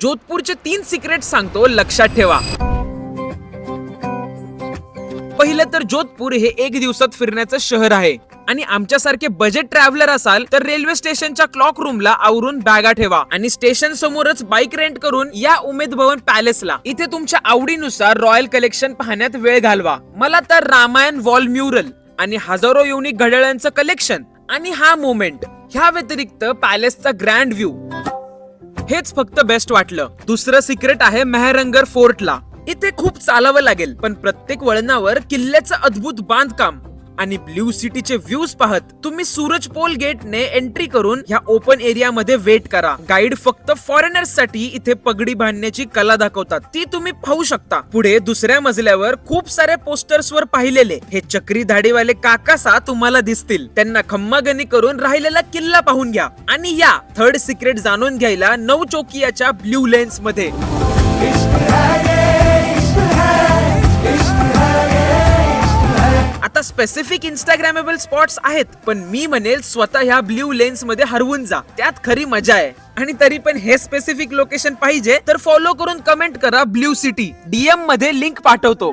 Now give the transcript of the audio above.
जोधपूरचे 3 secret सांगतो, लक्षात ठेवा. पहिलं तर जोधपूर हे 1 दिवसात फिरण्याचं शहर आहे आणि आमच्यासारखे बजेट ट्रॅव्हलर असाल तर रेल्वे स्टेशनच्या क्लॉक रूमला आवरून बॅगा ठेवा आणि स्टेशन समोरच बाईक रेंट करून या उमेद भवन पॅलेसला. इथे तुमच्या आवडीनुसार रॉयल कलेक्शन पाहण्यात वेळ घालवा. मला तर रामायण वॉल म्युरल आणि हजारो युनिक घड्याळांचं कलेक्शन आणि हा मोमेंट, ह्या व्यतिरिक्त पॅलेसचा ग्रँड व्ह्यू, हेच फक्त बेस्ट वाटलं. दुसरं सिक्रेट आहे मेहरंगर फोर्टला. इथे खूप चालावं लागेल, पण प्रत्येक वळणावर किल्ल्याचं अद्भुत बांधकाम आणि ब्ल्यू सिटीचे व्ह्यूज पाहत तुम्ही सूरज पोल गेटने एंट्री करून ह्या ओपन एरिया मध्ये वेट करा. गाईड फक्त फॉरेनर्स साठी इथे पगडी बांधण्याची कला दाखवतात, ती तुम्ही पाहू शकता. पुढे दुसऱ्या मजल्यावर खूप सारे पोस्टर्स वर पाहिलेले हे चक्री धाडीवाले काकासा तुम्हाला दिसतील. त्यांना खम्मागणी करून राहिलेला किल्ला पाहून घ्या आणि या थर्ड सिक्रेट जाणून घ्यायला नवचोकियाच्या ब्ल्यू लेन्स मध्ये. आता स्पेसिफिक इंस्टाग्रामेबल स्पॉट्स आहेत, पण मी म्हणेल स्वतः ह्या ब्ल्यू लेन्स मध्ये हरवून जा, त्यात खरी मजा आहे. आणि तरी पण हे स्पेसिफिक लोकेशन पाहिजे तर फॉलो करून कमेंट करा ब्ल्यू सिटी. DM मध्ये लिंक पाठवतो.